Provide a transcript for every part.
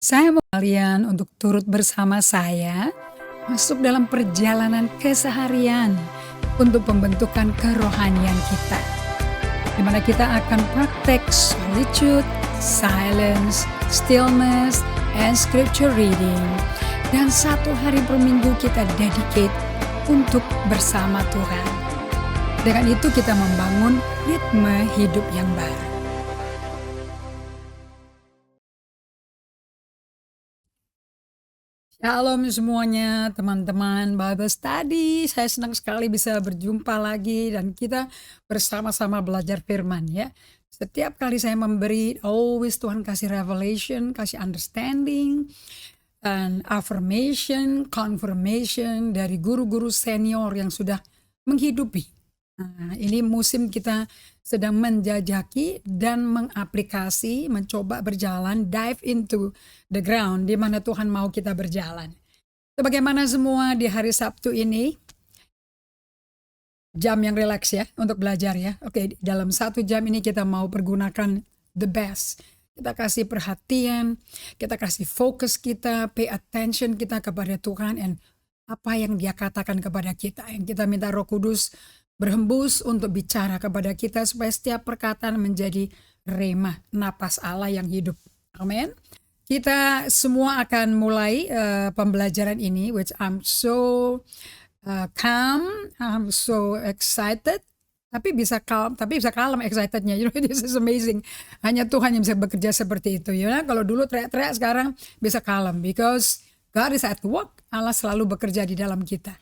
Saya mau kalian untuk turut bersama saya masuk dalam perjalanan keseharian untuk pembentukan kerohanian kita, di mana kita akan praktek solitude, silence, stillness, and scripture reading. Dan 1 hari per minggu kita dedicate untuk bersama Tuhan. Dengan itu kita membangun ritme hidup yang baru. Shalom semuanya teman-teman Bible Study. Saya senang sekali bisa berjumpa lagi dan kita bersama-sama belajar firman ya. Setiap kali saya memberi, always Tuhan kasih revelation, kasih understanding, dan affirmation, confirmation dari guru-guru senior yang sudah menghidupi. Nah, ini musim kita sedang menjajaki dan mengaplikasi, mencoba berjalan, dive into the ground di mana Tuhan mau kita berjalan. Sebagaimana semua di hari Sabtu ini, jam yang rileks ya untuk belajar ya. Oke, dalam 1 jam ini kita mau pergunakan the best. Kita kasih perhatian, kita kasih fokus kita, pay attention kita kepada Tuhan and apa yang Dia katakan kepada kita. Yang kita minta Roh Kudus berhembus untuk bicara kepada kita supaya setiap perkataan menjadi rema, napas Allah yang hidup. Amin. Kita semua akan mulai pembelajaran ini, which I'm so calm, I'm so excited. Tapi bisa kalem excitednya. You know, this is amazing. Hanya Tuhan yang bisa bekerja seperti itu. You know? Kalau dulu teriak-teriak, sekarang bisa kalem. Because God is at work. Allah selalu bekerja di dalam kita.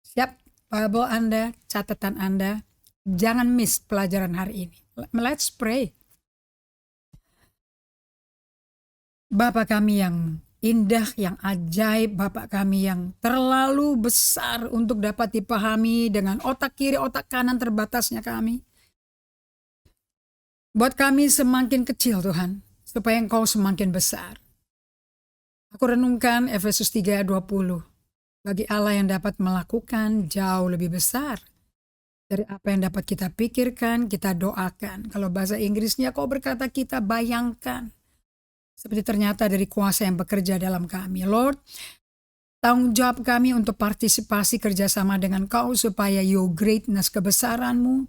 Siap? Bible Anda, catatan Anda, jangan miss pelajaran hari ini. Let's pray. Bapa kami yang indah, yang ajaib, Bapa kami yang terlalu besar untuk dapat dipahami dengan otak kiri, otak kanan terbatasnya kami. Buat kami semakin kecil Tuhan, supaya Engkau semakin besar. Aku renungkan Efesus 3:20. Bagi Allah yang dapat melakukan jauh lebih besar dari apa yang dapat kita pikirkan, kita doakan. Kalau bahasa Inggrisnya kau berkata kita bayangkan. Seperti ternyata dari kuasa yang bekerja dalam kami. Lord, tanggung jawab kami untuk partisipasi kerjasama dengan Kau supaya your greatness, kebesaran-Mu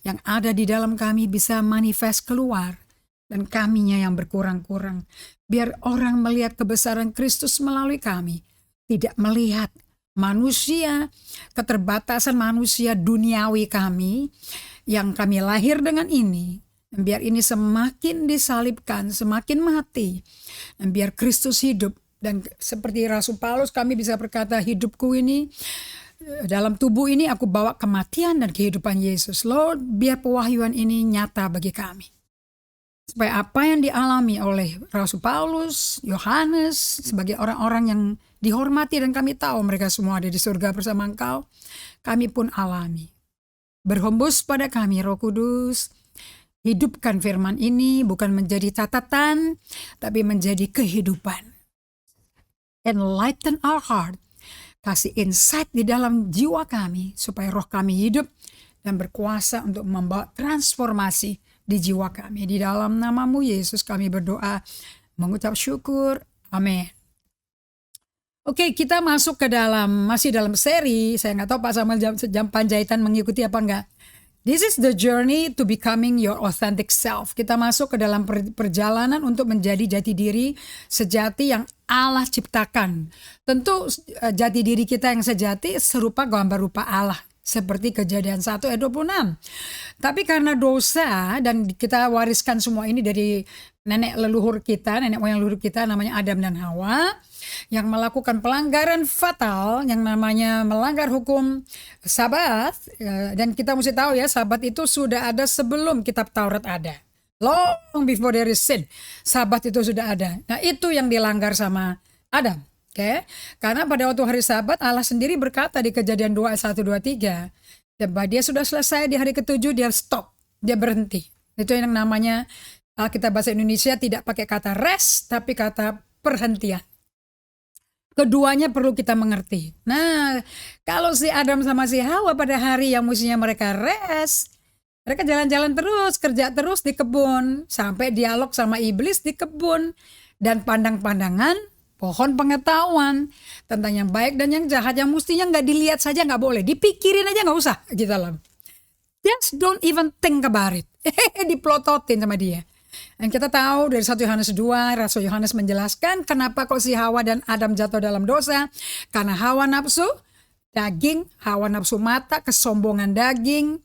yang ada di dalam kami bisa manifest keluar. Dan kaminya yang berkurang-kurang. Biar orang melihat kebesaran Kristus melalui kami. Tidak melihat manusia, keterbatasan manusia duniawi kami yang kami lahir dengan ini. Dan biar ini semakin disalibkan, semakin mati. Dan biar Kristus hidup. Dan seperti Rasul Paulus kami bisa berkata, hidupku ini, dalam tubuh ini aku bawa kematian dan kehidupan Yesus. Lord, biar pewahyuan ini nyata bagi kami. Supaya apa yang dialami oleh Rasul Paulus, Yohanes, sebagai orang-orang yang dihormati dan kami tahu mereka semua ada di surga bersama Engkau, kami pun alami. Berhembus pada kami Roh Kudus, hidupkan firman ini bukan menjadi catatan, tapi menjadi kehidupan. Enlighten our heart, kasih insight di dalam jiwa kami, supaya roh kami hidup dan berkuasa untuk membawa transformasi di jiwa kami. Di dalam nama-Mu Yesus kami berdoa, mengucap syukur. Amin. Oke, kita masuk ke masih dalam seri. Saya nggak tahu Pak Samuel jam Panjaitan mengikuti apa enggak. This is the journey to becoming your authentic self. Kita masuk ke dalam perjalanan untuk menjadi jati diri sejati yang Allah ciptakan. Tentu jati diri kita yang sejati serupa gambar rupa Allah. Seperti Kejadian 1 ayat 26. Tapi karena dosa dan kita wariskan semua ini dari nenek moyang leluhur kita namanya Adam dan Hawa. Yang melakukan pelanggaran fatal yang namanya melanggar hukum Sabat. Dan kita mesti tahu ya, Sabat itu sudah ada sebelum kitab Taurat ada. Long before there is sin. Sabat itu sudah ada. Nah itu yang dilanggar sama Adam. Oke, karena pada waktu hari Sabat Allah sendiri berkata di Kejadian 2 ayat 1, 2, 3, bahwa dia sudah selesai di hari ke-7 dia stop, dia berhenti. Itu yang namanya kita bahasa Indonesia tidak pakai kata rest tapi kata perhentian. Keduanya perlu kita mengerti. Nah, kalau si Adam sama si Hawa pada hari yang mestinya mereka rest, mereka jalan-jalan terus, kerja terus di kebun, sampai dialog sama iblis di kebun. dan pandang-pandangan pohon pengetahuan tentang yang baik dan yang jahat yang mestinya nggak dilihat saja nggak boleh, dipikirin aja nggak usah gitu loh. Just don't even think about it. Diplototin sama dia. Dan kita tahu dari 1 Yohanes 2, Rasul Yohanes menjelaskan kenapa kok si Hawa dan Adam jatuh dalam dosa. Karena hawa nafsu daging, hawa nafsu mata, kesombongan daging,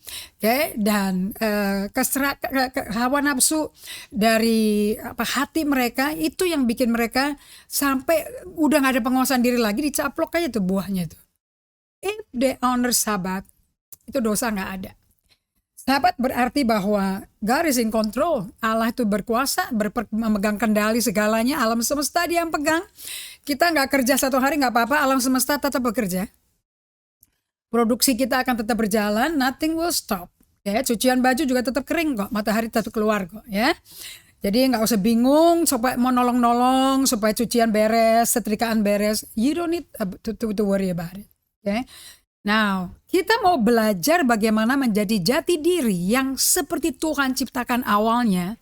dan hawa nafsu dari hati mereka, itu yang bikin mereka sampai udah gak ada penguasaan diri lagi, dicaplok aja tuh buahnya tuh. If they honor Sabat, itu dosa gak ada. Sabat berarti bahwa God is in control. Allah itu berkuasa, memegang kendali segalanya. Alam semesta dia yang pegang. Kita gak kerja 1 hari gak apa-apa, alam semesta tetap bekerja. Produksi kita akan tetap berjalan, nothing will stop. Ya, cucian baju juga tetap kering kok, matahari tetap keluar kok. Ya, jadi nggak usah bingung supaya mau nolong-nolong supaya cucian beres, setrikaan beres. You don't need to worry about it. Okay? Now, kita mau belajar bagaimana menjadi jati diri yang seperti Tuhan ciptakan awalnya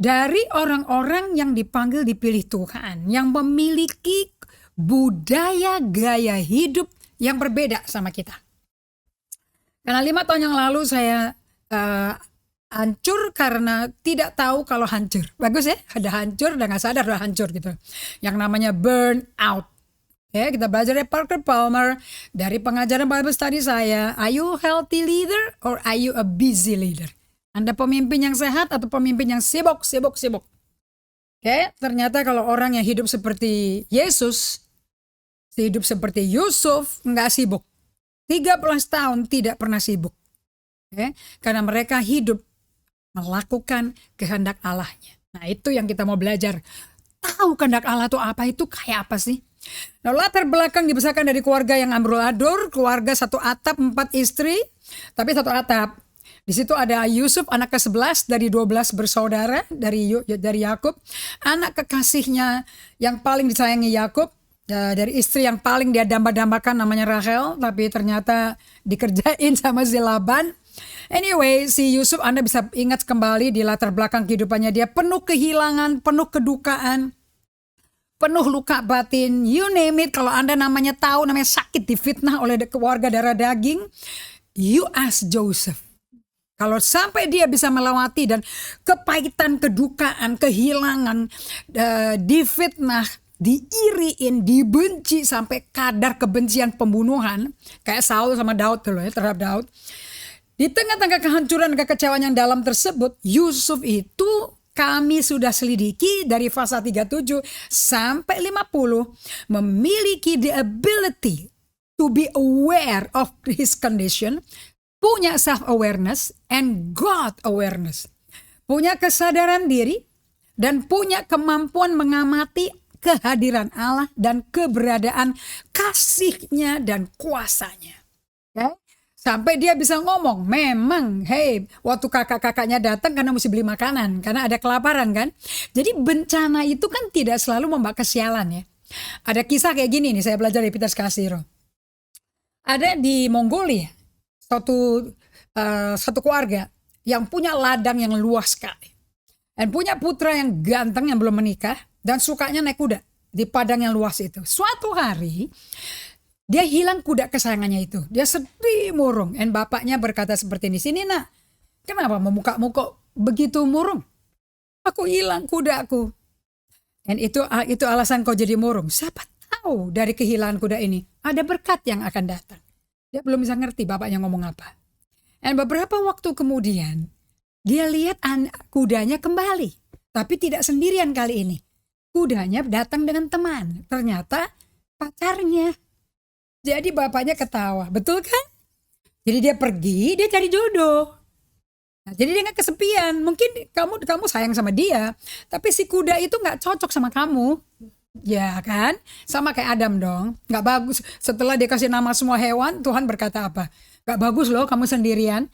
dari orang-orang yang dipanggil dipilih Tuhan, yang memiliki budaya gaya hidup yang berbeda sama kita. Karena 5 tahun yang lalu saya hancur karena tidak tahu kalau hancur. Bagus ya, ada hancur dan gak sadar udah hancur gitu. Yang namanya burn out. Ya, kita belajar dari Parker Palmer, dari pengajaran Bible study saya. Are you healthy leader or are you a busy leader? Anda pemimpin yang sehat atau pemimpin yang sibuk? Ternyata kalau orang yang hidup seperti Yesus, hidup seperti Yusuf, nggak sibuk. 13 tahun tidak pernah sibuk. Karena mereka hidup melakukan kehendak Allahnya. Nah, itu yang kita mau belajar. Tahu kehendak Allah itu apa, itu kayak apa sih? Nah, latar belakang dibesarkan dari keluarga yang amburadul, keluarga 1 atap, 4 istri, tapi 1 atap. Di situ ada Yusuf, anak ke-11 dari 12 bersaudara dari Yakub, anak kekasihnya yang paling disayangi Yakub. Dari istri yang paling dia damba-dambakan namanya Rachel, tapi ternyata dikerjain sama si Laban. Anyway, si Yusuf, Anda bisa ingat kembali di latar belakang kehidupannya, dia penuh kehilangan, penuh kedukaan, penuh luka batin, you name it. Kalau Anda namanya tahu, namanya sakit, difitnah oleh keluarga darah daging, you ask Joseph. Kalau sampai dia bisa melewati dan kepahitan, kedukaan, kehilangan, difitnah, diiriin, dibenci sampai kadar kebencian pembunuhan, kayak Saul sama Daud dulu ya, terhadap Daud. Di tengah-tengah kehancuran dan kekecewaan yang dalam tersebut, Yusuf itu kami sudah selidiki dari pasal 37 sampai 50 memiliki the ability to be aware of his condition, punya self-awareness and God awareness. Punya kesadaran diri dan punya kemampuan mengamati kehadiran Allah dan keberadaan kasih-Nya dan kuasanya. Okay? Sampai dia bisa ngomong, memang waktu kakak-kakaknya datang karena mesti beli makanan, karena ada kelaparan kan. Jadi bencana itu kan tidak selalu membawa kesialan ya. Ada kisah kayak gini nih, saya belajar dari Peter Kasiro. Ada di Mongolia, satu keluarga yang punya ladang yang luas sekali. Dan punya putra yang ganteng yang belum menikah. Dan sukanya naik kuda di padang yang luas itu. Suatu hari dia hilang kuda kesayangannya itu. Dia sedih murung. Dan bapaknya berkata seperti ini, sini nak, kenapa memuka-muka kok begitu murung? Aku hilang kudaku. Dan itu alasan kau jadi murung. Siapa tahu dari kehilangan kuda ini ada berkat yang akan datang. Dia belum bisa ngerti bapaknya ngomong apa. Dan beberapa waktu kemudian dia lihat kudanya kembali. Tapi tidak sendirian kali ini. Kudanya datang dengan teman. Ternyata pacarnya. Jadi bapaknya ketawa. Betul kan? Jadi dia pergi, dia cari jodoh. Nah, jadi dia gak kesepian. Mungkin kamu sayang sama dia. Tapi si kuda itu gak cocok sama kamu. Ya kan? Sama kayak Adam dong. Gak bagus. Setelah dia kasih nama semua hewan, Tuhan berkata apa? Gak bagus loh kamu sendirian.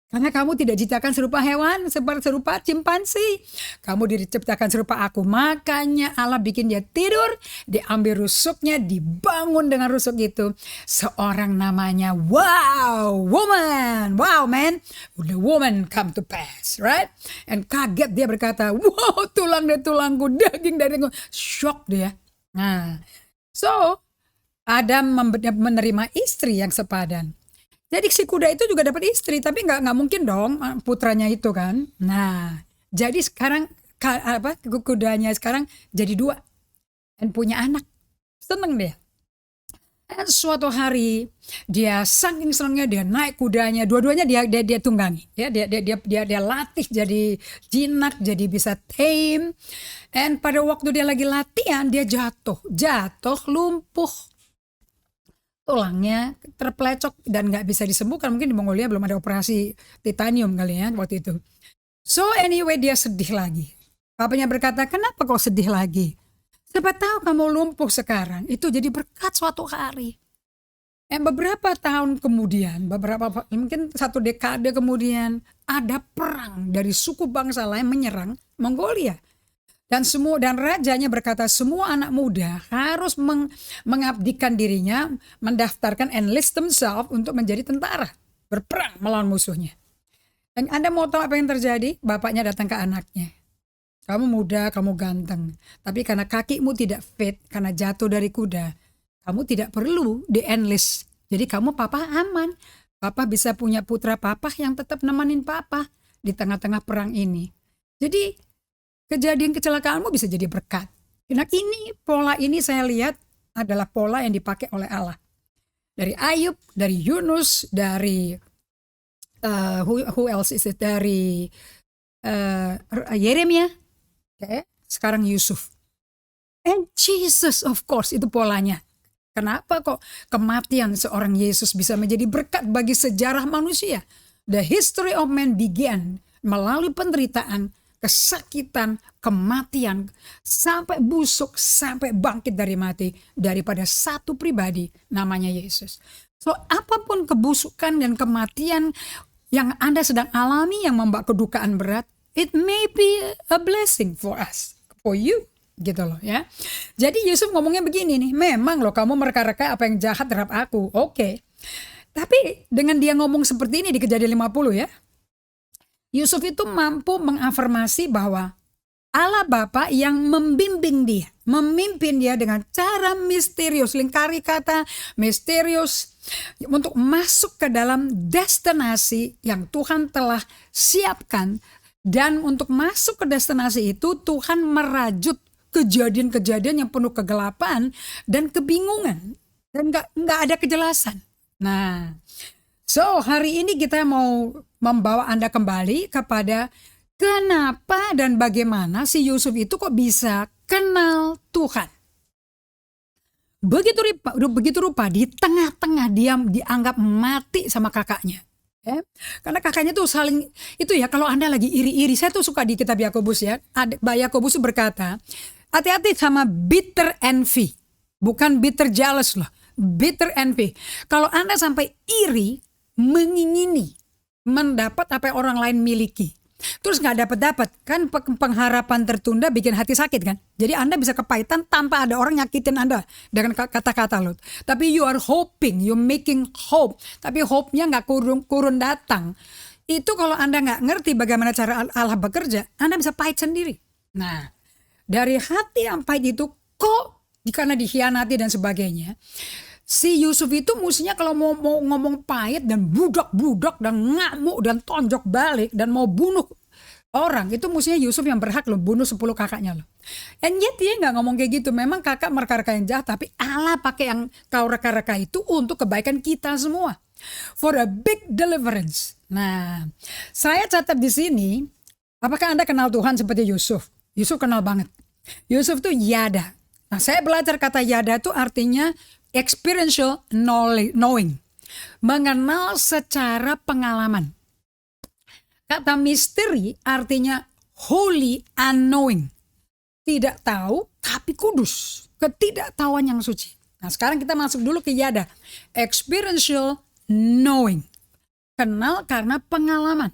Karena kamu tidak diciptakan serupa hewan, serupa cimpansi. Kamu diciptakan serupa aku. Makanya Allah bikin dia tidur, diambil rusuknya, dibangun dengan rusuk itu. Seorang namanya, wow, woman. Wow, man. The woman come to pass, right? And kaget dia berkata, wow, tulang dari tulangku, daging dari dagingku. Shock dia. Nah, so Adam menerima istri yang sepadan. Jadi si kuda itu juga dapat istri, tapi nggak mungkin dong putranya itu kan. Nah, jadi sekarang kudanya sekarang jadi 2 dan punya anak. Seneng dia. Dan suatu hari dia saking senangnya dia naik kudanya, dua-duanya dia tunggangi. Ya, dia latih jadi jinak, jadi bisa tame. Dan pada waktu dia lagi latihan dia jatuh lumpuh. Tulangnya terpelecok dan nggak bisa disembuhkan. Mungkin di Mongolia belum ada operasi titanium kali ya waktu itu. So anyway dia sedih lagi. Papanya berkata, kenapa kau sedih lagi? Siapa tahu kamu lumpuh sekarang. Itu jadi berkat suatu hari. Beberapa tahun kemudian, mungkin 1 dekade kemudian, ada perang dari suku bangsa lain menyerang Mongolia. Dan rajanya berkata semua anak muda harus mengabdikan dirinya, mendaftarkan enlist themselves untuk menjadi tentara, berperang melawan musuhnya. Dan Anda mau tahu apa yang terjadi? Bapaknya datang ke anaknya. Kamu muda, kamu ganteng, tapi karena kakimu tidak fit, karena jatuh dari kuda, kamu tidak perlu di-enlist. Jadi kamu papa aman. Papa bisa punya putra papa yang tetap nemenin papa di tengah-tengah perang ini. Jadi kejadian kecelakaanmu bisa jadi berkat. Nah pola ini saya lihat adalah pola yang dipakai oleh Allah. Dari Ayub, dari Yunus, dari who else is it? Dari Yeremia, sekarang Yusuf. And Jesus of course itu polanya. Kenapa kok kematian seorang Yesus bisa menjadi berkat bagi sejarah manusia? The history of man began melalui penderitaan, kesakitan, kematian, sampai busuk, sampai bangkit dari mati daripada satu pribadi namanya Yesus. So apapun kebusukan dan kematian yang Anda sedang alami yang membawa kedukaan berat, it may be a blessing for us, for you, gitu loh ya. Jadi Yusuf ngomongnya begini nih, memang loh kamu mereka-reka apa yang jahat terhadap aku, oke. Tapi dengan dia ngomong seperti ini di Kejadian 50 ya, Yusuf itu mampu mengafirmasi bahwa Allah Bapa yang membimbing dia, memimpin dia dengan cara misterius, lingkari kata misterius, untuk masuk ke dalam destinasi yang Tuhan telah siapkan. Dan untuk masuk ke destinasi itu Tuhan merajut kejadian-kejadian yang penuh kegelapan dan kebingungan. Dan gak ada kejelasan. Nah, so hari ini kita mau membawa Anda kembali kepada kenapa dan bagaimana si Yusuf itu kok bisa kenal Tuhan. Begitu rupa di tengah-tengah dia dianggap mati sama kakaknya. Ya. Karena kakaknya tuh saling, itu ya kalau Anda lagi iri-iri, saya tuh suka di kitab Yakobus ya. Yakobus berkata, hati-hati sama bitter envy. Bukan bitter jealous loh. Bitter envy. Kalau Anda sampai iri, mengingini, mendapat apa yang orang lain miliki, terus gak dapat kan pengharapan tertunda bikin hati sakit kan. Jadi Anda bisa kepahitan tanpa ada orang nyakitin Anda dengan kata-kata loh. Tapi you are hoping, you making hope, tapi hope-nya gak kurun datang. Itu kalau Anda gak ngerti bagaimana cara Allah bekerja, Anda bisa pahit sendiri. Nah, dari hati yang pahit itu kok karena dikhianati dan sebagainya, si Yusuf itu mestinya kalau mau ngomong pahit dan budak-budak dan ngamuk dan tonjok balik dan mau bunuh orang, itu mestinya Yusuf yang berhak loh bunuh 10 kakaknya loh. And yet dia gak ngomong kayak gitu. Memang kakak mereka-reka yang jahat, tapi Allah pakai yang kau reka-reka itu untuk kebaikan kita semua. For a big deliverance. Nah, saya catat di sini, apakah Anda kenal Tuhan seperti Yusuf? Yusuf kenal banget. Yusuf tuh yada. Nah, saya belajar kata yada itu artinya experiential knowing. Mengenal secara pengalaman. Kata misteri artinya holy unknowing. Tidak tahu tapi kudus. Ketidaktahuan yang suci. Nah sekarang kita masuk dulu ke yada. Experiential knowing. kenal karena pengalaman.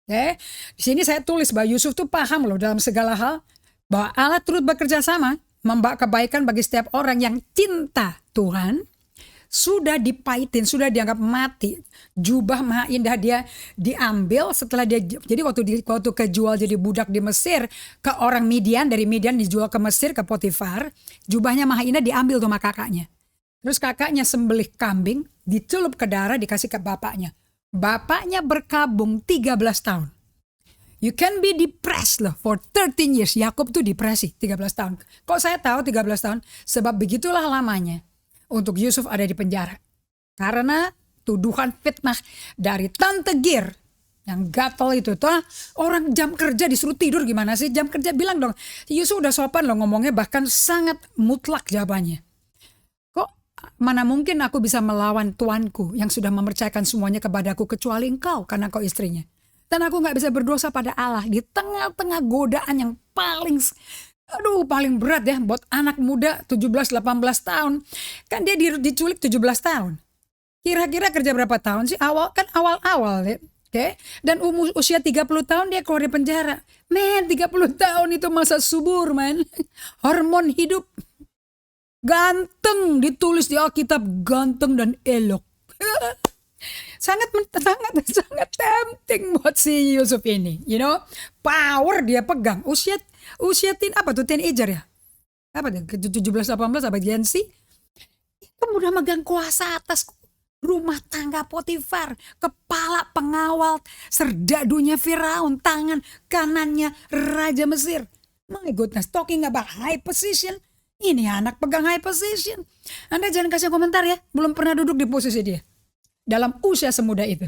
Oke, di sini saya tulis bahwa Yusuf tuh paham loh dalam segala hal bahwa Allah turut bekerja sama membawa kebaikan bagi setiap orang yang cinta Tuhan. Sudah dipahitin, sudah dianggap mati. Jubah maha indah dia diambil setelah dia, jadi waktu kejual jadi budak di Mesir ke orang Midian, dari Midian dijual ke Mesir ke Potifar, jubahnya maha indah diambil sama kakaknya. Terus kakaknya sembelih kambing, dicelup ke darah, dikasih ke bapaknya. Bapaknya berkabung 13 tahun. You can be depressed loh for 13 years. Yakub tuh depresi 13 tahun. Kok saya tahu 13 tahun? Sebab begitulah lamanya untuk Yusuf ada di penjara. Karena tuduhan fitnah dari Tante Gir yang gatel itu tuh, orang jam kerja disuruh tidur gimana sih? Jam kerja bilang dong, Yusuf udah sopan loh ngomongnya, bahkan sangat mutlak jawabannya. Kok mana mungkin aku bisa melawan tuanku yang sudah mempercayakan semuanya kepadaku kecuali engkau karena kau istrinya. Dan aku gak bisa berdosa pada Allah di tengah-tengah godaan yang paling berat ya buat anak muda 17-18 tahun. Kan dia diculik 17 tahun. Kira-kira kerja berapa tahun sih? Awal-awal ya. Oke. Dan usia 30 tahun dia keluar dari penjara. 30 tahun itu masa subur, man. Hormon hidup. Ganteng, ditulis di Alkitab, ganteng dan elok. sangat tempting buat si Yusuf ini, power dia pegang. Usia teenager ya, apa tuh 17-18 apa Gen Z, itu udah megang kuasa atas rumah tangga Potifar, kepala pengawal serdadunya Firaun, tangan kanannya Raja Mesir. My goodness, talking about high position. Ini anak pegang high position. Anda jangan kasih komentar ya, belum pernah duduk di posisi dia dalam usia semuda itu.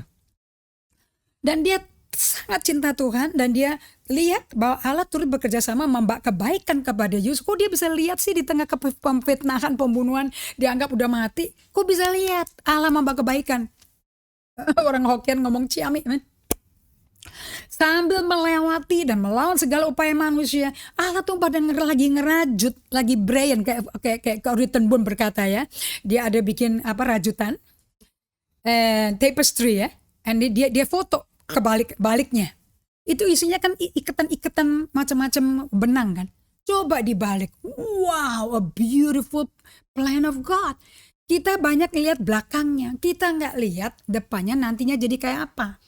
Dan dia sangat cinta Tuhan, dan dia lihat bahwa Allah turut bekerja sama membawa kebaikan kepada Yusuf. Kok dia bisa lihat sih di tengah pemfitnahan, pembunuhan, dianggap udah mati, kok bisa lihat Allah membawa kebaikan? Orang Hokkien ngomong ciamik, man. Sambil melewati dan melawan segala upaya manusia, Allah tuh pada lagi ngerajut, lagi Brian kayak Rittenbund berkata ya, dia ada bikin rajutan, tapestry ya, and dia foto baliknya. Itu isinya kan iketan macam-macam benang kan. Coba dibalik. Wow, a beautiful plan of God. Kita banyak lihat belakangnya, kita nggak lihat depannya nantinya jadi kayak apa.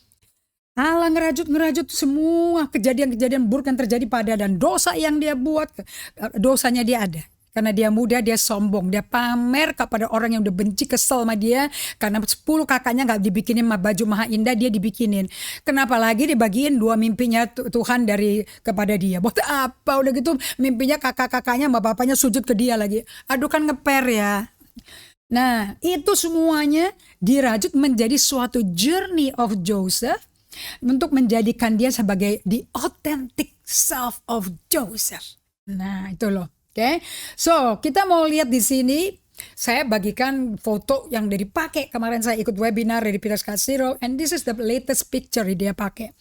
Allah ngerajut semua kejadian-kejadian buruk yang terjadi pada, dan dosa yang dia buat, dosanya dia ada. Karena dia muda, dia sombong, dia pamer kepada orang yang udah benci, kesel sama dia. Karena 10 kakaknya gak dibikinin baju maha indah, dia dibikinin. Kenapa lagi dibagiin 2 mimpinya Tuhan kepada dia? Buat apa? Udah gitu mimpinya kakak-kakaknya sama bapaknya sujud ke dia lagi. Aduh, kan ngeper ya. Nah, itu semuanya dirajut menjadi suatu journey of Joseph untuk menjadikan dia sebagai the authentic self of Joseph. Nah, itu loh. Oke, so kita mau lihat di sini. Saya bagikan foto yang dipakai kemarin. Saya ikut webinar dari Peter Scott Zero, and this is the latest picture dia pakai.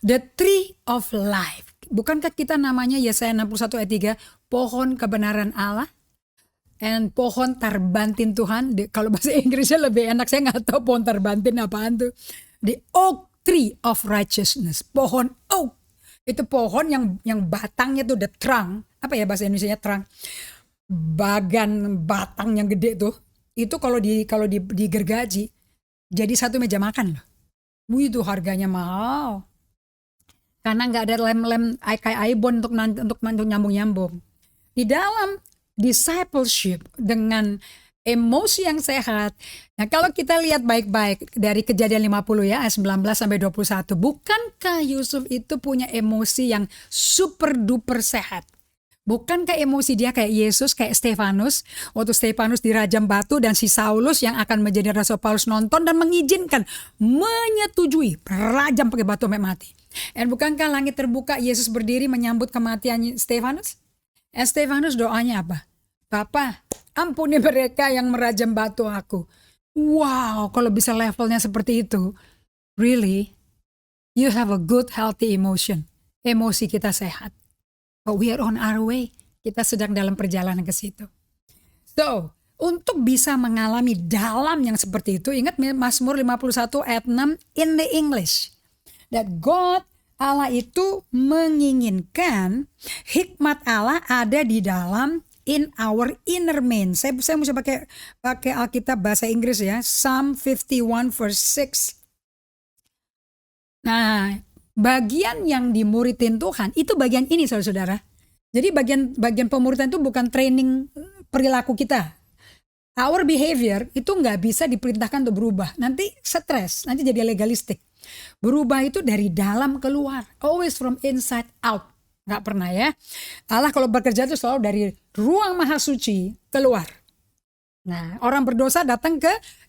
The tree of life. Bukankah kita namanya Yesaya 61 ayat 3, pohon kebenaran Allah, and pohon tarbantin Tuhan. Kalau bahasa Inggrisnya lebih enak, saya nggak tahu pohon tarbantin apaan tuh. The oak tree of righteousness, pohon oak. Itu pohon yang batangnya tuh the trunk. Apa ya bahasa Indonesianya trunk? Bagan batang yang gede tuh. Itu kalau digergaji jadi satu meja makan loh. Itu harganya mahal. Karena nggak ada lem-lem kayak ibon untuk nyambung-nyambung. Di dalam discipleship dengan emosi yang sehat. Nah, kalau kita lihat baik-baik dari Kejadian 50 ya, ayat 19 sampai 21, bukankah Yusuf itu punya emosi yang super duper sehat? Bukankah emosi dia kayak Yesus, kayak Stefanus, waktu Stefanus dirajam batu dan si Saulus yang akan menjadi Rasul Paulus nonton dan mengizinkan, menyetujui rajam pakai batu sampai mati. Dan bukankah langit terbuka, Yesus berdiri menyambut kematian Stefanus? Stefanus doanya apa? Bapa, ampuni mereka yang merajam batu aku. Wow, kalau bisa levelnya seperti itu, really, you have a good healthy emotion. Emosi kita sehat. But we are on our way. Kita sedang dalam perjalanan ke situ. So, Untuk bisa mengalami dalam yang seperti itu, ingat Mazmur 51 ayat 6 in the English. That God, Allah itu menginginkan hikmat Allah ada di dalam in our inner man. Saya mesti pakai Alkitab bahasa Inggris ya. Psalm 51 verse 6. Nah, bagian yang dimuridin Tuhan itu bagian ini saudara-saudara. Jadi bagian pemuridan itu bukan training perilaku kita. Our behavior itu nggak bisa diperintahkan untuk berubah. Nanti stres, nanti jadi legalistik. Berubah itu dari dalam keluar. Always from inside out. Nggak pernah ya. Allah kalau bekerja itu selalu dari ruang maha suci keluar. Nah, orang berdosa datang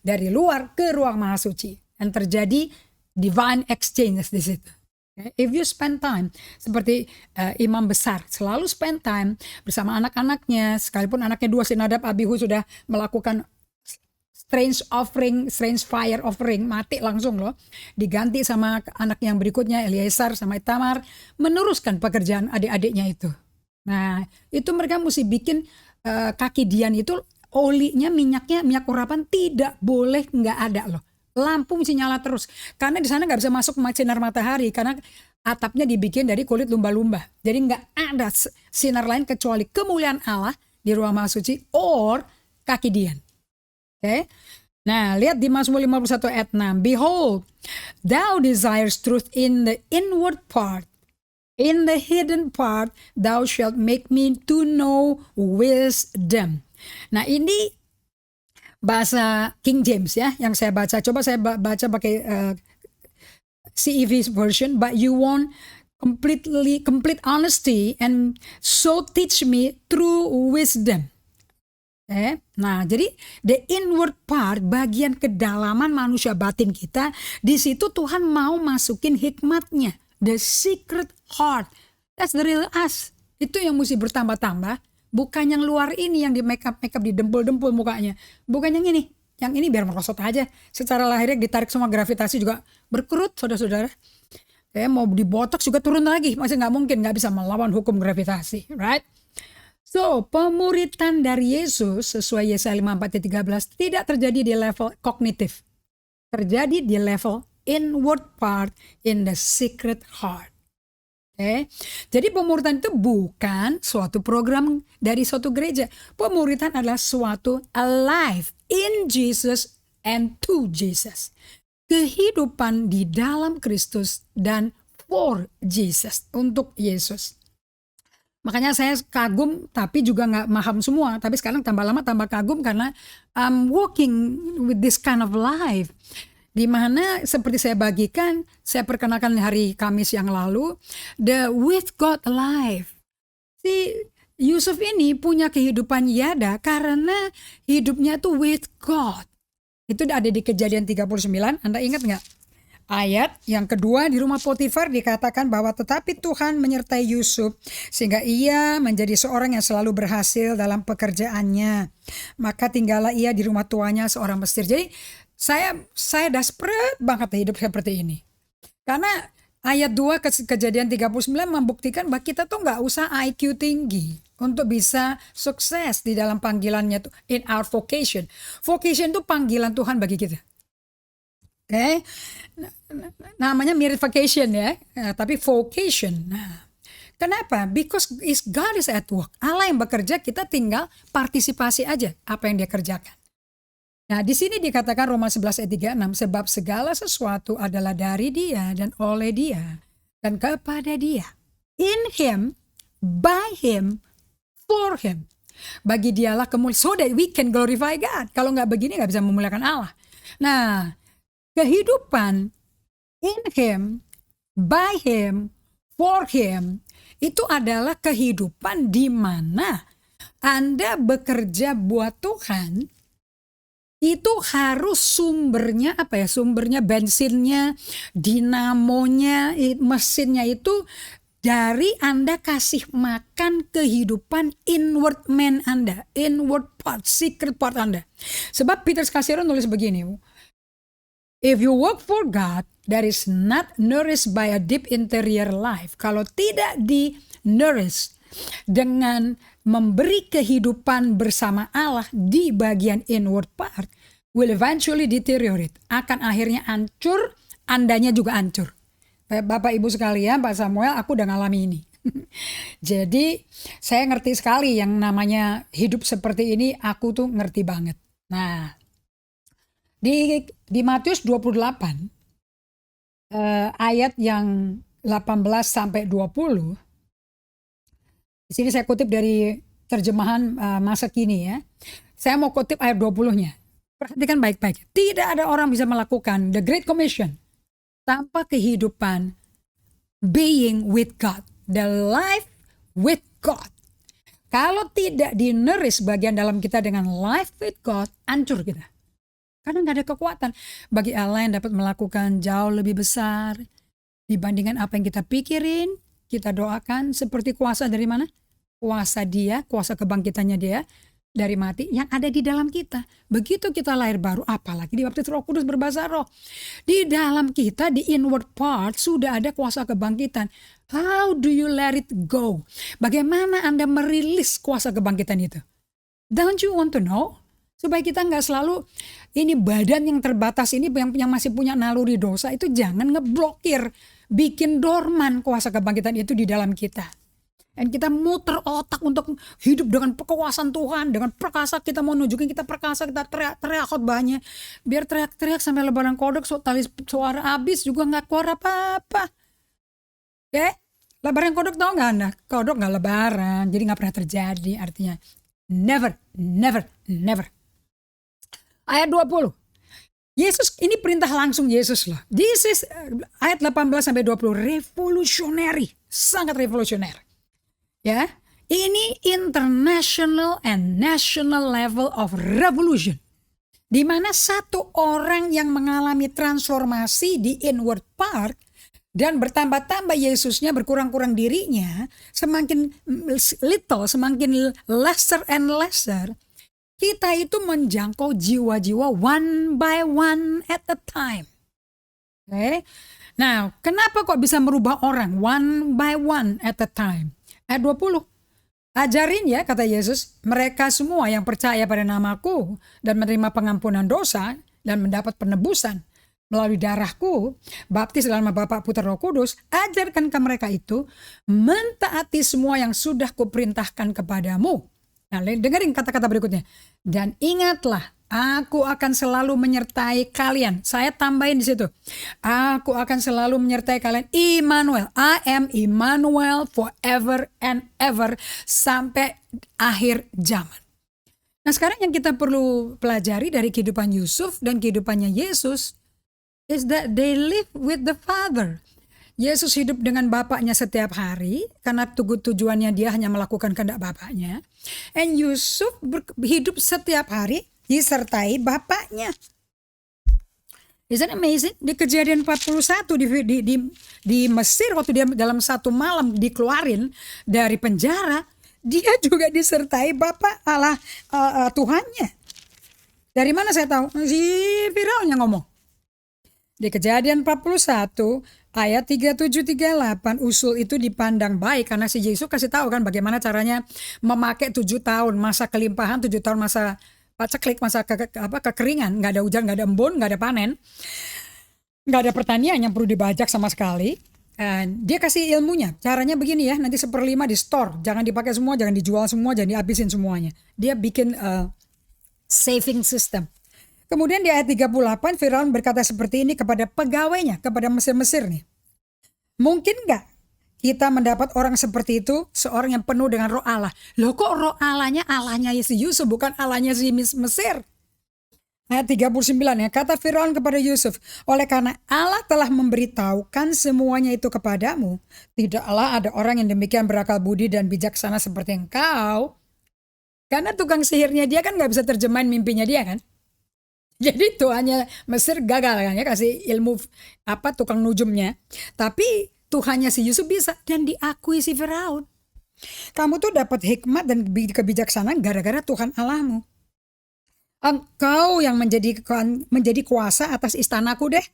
dari luar ke ruang maha suci. Dan terjadi divine exchange di situ. If you spend time seperti imam besar selalu spend time bersama anak-anaknya, sekalipun anaknya 2 Nadab Abihu sudah melakukan strange fire offering, mati langsung loh, diganti sama anak yang berikutnya Eliezer sama Itamar, meneruskan pekerjaan adik-adiknya itu. Nah itu mereka mesti bikin kaki Dian itu olinya, minyak urapan tidak boleh nggak ada loh. Lampu mesti nyala terus karena di sana nggak bisa masuk sinar matahari karena atapnya dibikin dari kulit lumba-lumba. Jadi nggak ada sinar lain kecuali kemuliaan Allah di ruang maha suci or kaki Dian. Oke. Nah, lihat di Mazmur 51 ayat 6. Behold, thou desires truth in the inward part. In the hidden part thou shalt make me to know wisdom. Nah, ini bahasa King James ya yang saya baca. Coba saya baca pakai CEV version. But you want complete honesty and so teach me true wisdom. Nah, jadi the inward part, bagian kedalaman manusia batin kita, di situ Tuhan mau masukin hikmatnya. The secret heart. That's the real us. Itu yang mesti bertambah-tambah. Bukan yang luar ini yang di make up didempul-dempul mukanya. Bukan yang ini. Yang ini biar merosot aja. Secara lahirnya ditarik semua gravitasi juga berkerut saudara-saudara. Mau dibotox juga turun lagi. Masih nggak mungkin, nggak bisa melawan hukum gravitasi. Right? So, pemuritan dari Yesus sesuai Yesaya 54:13 tidak terjadi di level kognitif. Terjadi di level inward part in the secret heart. Jadi pemuritan itu bukan suatu program dari suatu gereja. Pemuritan adalah suatu alive in Jesus and to Jesus. Kehidupan di dalam Kristus dan for Jesus, untuk Yesus. Makanya saya kagum tapi juga gak paham semua. Tapi sekarang tambah lama tambah kagum karena I'm walking with this kind of life. Di mana seperti saya bagikan, saya perkenalkan hari Kamis yang lalu, the with God life. Si Yusuf ini punya kehidupan yada karena hidupnya tuh with God. Itu ada di Kejadian 39, Anda ingat nggak? Ayat yang kedua di rumah Potifar dikatakan bahwa tetapi Tuhan menyertai Yusuf sehingga ia menjadi seorang yang selalu berhasil dalam pekerjaannya. Maka tinggallah ia di rumah tuanya seorang Mesir. Jadi saya desperate banget hidup seperti ini. Karena ayat 2 Kejadian 39 membuktikan bahwa kita tuh nggak usah IQ tinggi untuk bisa sukses di dalam panggilannya tuh, in our vocation. Vocation itu panggilan Tuhan bagi kita. Namanya mirip vacation ya, tapi vocation. Nah, kenapa? Because God is at work. Allah yang bekerja, kita tinggal partisipasi aja apa yang dia kerjakan. Nah, di sini dikatakan Roma 11 ayat 36, sebab segala sesuatu adalah dari Dia dan oleh Dia dan kepada Dia. In Him, by Him, for Him. Bagi Dialah kemuliaan, so that we can glorify God. Kalau nggak begini nggak bisa memuliakan Allah. Nah, kehidupan in Him, by Him, for Him, itu adalah kehidupan di mana Anda bekerja buat Tuhan. Itu harus sumbernya apa ya? Sumbernya bensinnya, dinamonya, mesinnya itu dari Anda kasih makan kehidupan inward man Anda, inward part, secret part Anda. Sebab Peter Scazzero nulis begini, if you work for God, that is not nourished by a deep interior life. Kalau tidak di nourish, dengan memberi kehidupan bersama Allah di bagian inward part will eventually deteriorate. Akan akhirnya hancur, Andanya juga hancur. Bapak Ibu sekalian, Pak Samuel, aku udah ngalami ini. Jadi saya ngerti sekali yang namanya hidup seperti ini, aku tuh ngerti banget. Nah, di Matius 28 ayat yang 18 sampai 20. Di sini saya kutip dari terjemahan masa kini ya. Saya mau kutip ayat 20-nya. Perhatikan baik-baik. Tidak ada orang bisa melakukan the Great Commission tanpa kehidupan being with God. The life with God. Kalau tidak dineris bagian dalam kita dengan life with God, hancur kita. Karena gak ada kekuatan. Bagi Allah yang dapat melakukan jauh lebih besar dibandingkan apa yang kita pikirin, kita doakan, seperti kuasa dari mana? Kuasa Dia, kuasa kebangkitannya Dia dari mati yang ada di dalam kita. Begitu kita lahir baru, apalagi dibaptis Roh Kudus berbahasa roh. Di dalam kita, di inward part sudah ada kuasa kebangkitan. How do you let it go? Bagaimana Anda merilis kuasa kebangkitan itu? Don't you want to know? Supaya kita nggak selalu ini badan yang terbatas ini yang masih punya naluri dosa itu jangan ngeblokir, bikin dorman kuasa kebangkitan itu di dalam kita. Dan kita muter otak untuk hidup dengan kekuasaan Tuhan, dengan perkasa kita mau nunjukin kita perkasa, kita teriak-teriak khotbahnya. Biar teriak-teriak sampai lebaran kodok, tali suara habis juga nggak keluar apa-apa. Oke? Lebaran kodok tau nggak Anda? Kodok nggak lebaran, jadi nggak pernah terjadi. Artinya never, never, never. Ayat 20. Yesus, ini perintah langsung Yesus loh. This is ayat 18 sampai 20, revolutionary, sangat revolusioner. Ya, ini international and national level of revolution. Di mana satu orang yang mengalami transformasi di inward part dan bertambah-tambah Yesusnya, berkurang-kurang dirinya, semakin little, semakin lesser and lesser, kita itu menjangkau jiwa-jiwa one by one at a time. Oke. Nah, kenapa kok bisa merubah orang one by one at a time? Ayat 20. Ajarin ya, kata Yesus, mereka semua yang percaya pada namaku dan menerima pengampunan dosa dan mendapat penebusan melalui darahku, baptis dalam nama Bapa, Putra, Roh Kudus, ajarkan ke mereka itu mentaati semua yang sudah kuperintahkan kepadamu. Nah, dengerin kata-kata berikutnya. Dan ingatlah, aku akan selalu menyertai kalian. Saya tambahin di situ. Aku akan selalu menyertai kalian. Immanuel. I am Immanuel forever and ever. Sampai akhir zaman. Nah, sekarang yang kita perlu pelajari dari kehidupan Yusuf dan kehidupannya Yesus is that they live with the Father. Yesus hidup dengan Bapaknya setiap hari karena tujuannya dia hanya melakukan kehendak Bapaknya. And Yusuf hidup setiap hari disertai Bapaknya. Isn't it amazing? Di Kejadian 41 di Mesir waktu dia dalam satu malam dikeluarin dari penjara, dia juga disertai Bapak Allah Tuhannya. Dari mana saya tahu? Si Firaun yang ngomong. Di Kejadian 41 ayat 37-38 usul itu dipandang baik karena si Yesus kasih tahu kan bagaimana caranya memakai 7 tahun masa kelimpahan, 7 tahun masa paceklik, masa kekeringan, nggak ada hujan, nggak ada embun, nggak ada panen, nggak ada pertanian yang perlu dibajak sama sekali. Dan dia kasih ilmunya, caranya begini ya, nanti 1/5 di store, jangan dipakai semua, jangan dijual semua, jangan dihabisin semuanya. Dia bikin saving system. Kemudian di ayat 38 Firaun berkata seperti ini kepada pegawainya, kepada Mesir-Mesir nih. Mungkin gak kita mendapat orang seperti itu, seorang yang penuh dengan roh Allah. Loh kok roh Allahnya si Yusuf, bukan Allahnya si Mesir. Ayat 39 ya, kata Firaun kepada Yusuf, oleh karena Allah telah memberitahukan semuanya itu kepadamu, tidaklah ada orang yang demikian berakal budi dan bijaksana seperti engkau. Karena tukang sihirnya dia kan gak bisa terjemahin mimpinya dia kan. Jadi Tuhannya Mesir gagal kan ya kasih ilmu tukang nujumnya. Tapi Tuhannya si Yusuf bisa dan diakui si Firaun. Kamu tuh dapat hikmat dan kebijaksanaan gara-gara Tuhan Allahmu. Engkau yang menjadi kuasa atas istanaku deh.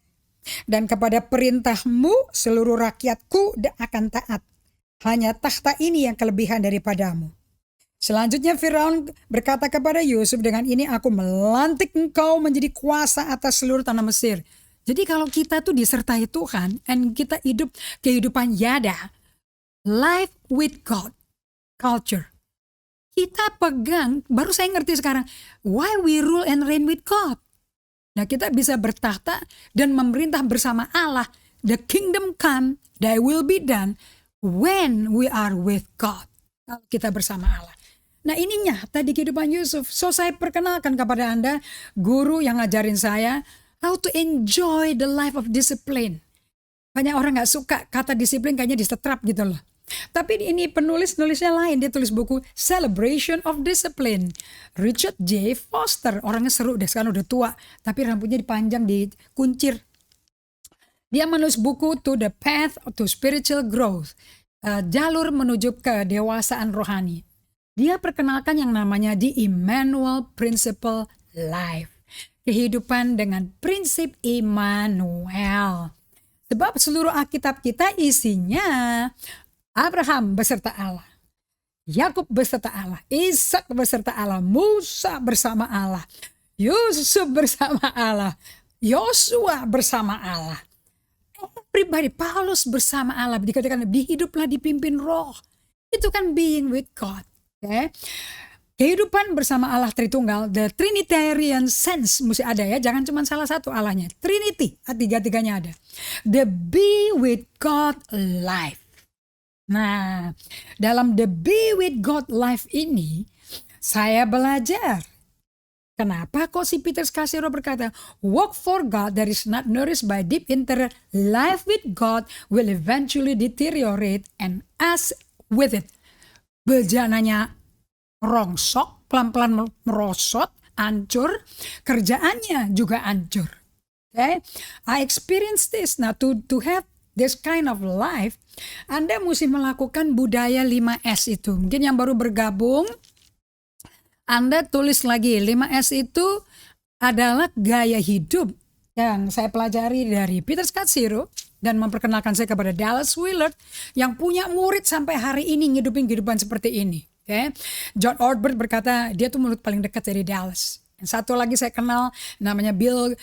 Dan kepada perintahmu seluruh rakyatku akan taat. Hanya takhta ini yang kelebihan daripadamu. Selanjutnya Firaun berkata kepada Yusuf, dengan ini aku melantik engkau menjadi kuasa atas seluruh tanah Mesir. Jadi kalau kita tuh disertai Tuhan, and kita hidup kehidupan yada, life with God, culture. Kita pegang, baru saya ngerti sekarang, why we rule and reign with God. Nah kita bisa bertahta dan memerintah bersama Allah. The kingdom come, thy will be done when we are with God. Kalau kita bersama Allah. Nah ini nyata di kehidupan Yusuf. So saya perkenalkan kepada Anda, guru yang ngajarin saya, how to enjoy the life of discipline. Banyak orang gak suka kata disiplin, kayaknya disetrap gitu loh. Tapi ini penulis-nulisnya lain. Dia tulis buku Celebration of Discipline. Richard J. Foster. Orangnya seru deh, sekarang udah tua. Tapi rambutnya dipanjang, dikuncir. Dia menulis buku To the Path to Spiritual Growth. Jalur menuju kedewasaan rohani. Dia perkenalkan yang namanya The Emmanuel Principle Life. Kehidupan dengan prinsip Immanuel. Sebab seluruh Alkitab kita isinya Abraham beserta Allah, Yakub beserta Allah, Ishak beserta Allah, Musa bersama Allah, Yusuf bersama Allah, Yosua bersama Allah. Pribadi Paulus bersama Allah, dikatakan hiduplah dipimpin roh. Itu kan being with God. Okay? Kehidupan bersama Allah Tritunggal, the Trinitarian sense mesti ada ya, jangan cuma salah satu Allahnya. Trinity, tiga-tiganya ada. The be with God life. Nah, dalam the be with God life ini, saya belajar. Kenapa kok si Peter Scarsero berkata, walk for God that is not nourished by deep inner life with God will eventually deteriorate and as with it. Bejananya rongsok, pelan-pelan merosot, hancur, kerjaannya juga hancur. Okay? I experienced this. Now to have this kind of life, Anda mesti melakukan budaya 5S itu. Mungkin yang baru bergabung, Anda tulis lagi 5S itu adalah gaya hidup yang saya pelajari dari Peter Scarsero dan memperkenalkan saya kepada Dallas Willard yang punya murid sampai hari ini ngidupin kehidupan seperti ini. Okay? John Ortberg berkata dia tuh murid paling dekat dari Dallas. Yang satu lagi saya kenal namanya Bill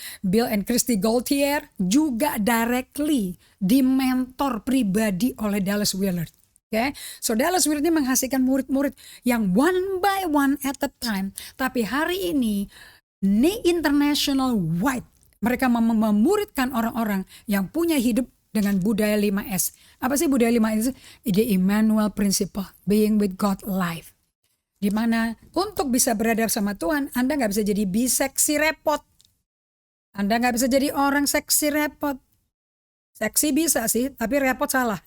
and Christy Gaultier, juga directly dimentor pribadi oleh Dallas Willard. Okay? So Dallas Willard ini menghasilkan murid-murid yang one by one at a time. Tapi hari ini international wide mereka memuridkan orang-orang yang punya hidup dengan budaya 5S. Apa sih budaya 5S? The Emmanuel Principle, being with God life. Di mana untuk bisa berada sama Tuhan, Anda nggak bisa jadi biseksi repot. Anda nggak bisa jadi orang seksi repot. Seksi bisa sih, tapi repot salah.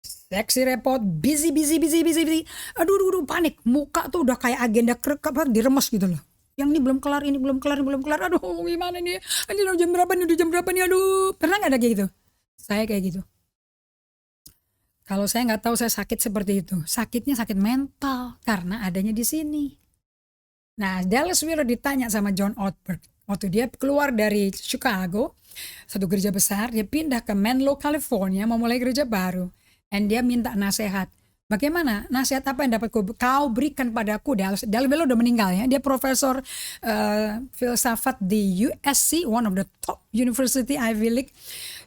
Seksi repot, busy. Aduh, panik. Muka tuh udah kayak agenda diremes gitu loh. Yang ini belum kelar, ini belum kelar. Aduh, gimana nih? Ini udah jam berapa nih? Aduh, pernah nggak ada kayak gitu? Saya kayak gitu. Kalau saya nggak tahu saya sakit seperti itu. Sakitnya sakit mental karena adanya di sini. Nah, Dallas Willard ditanya sama John Ortberg. Waktu dia keluar dari Chicago, satu gereja besar, dia pindah ke Menlo, California, mau mulai gereja baru. Dan dia minta nasihat. Bagaimana? Nasihat apa yang dapat kau berikan padaku? Dallas Willard udah meninggal ya. Dia profesor filsafat di USC, one of the top university Ivy League.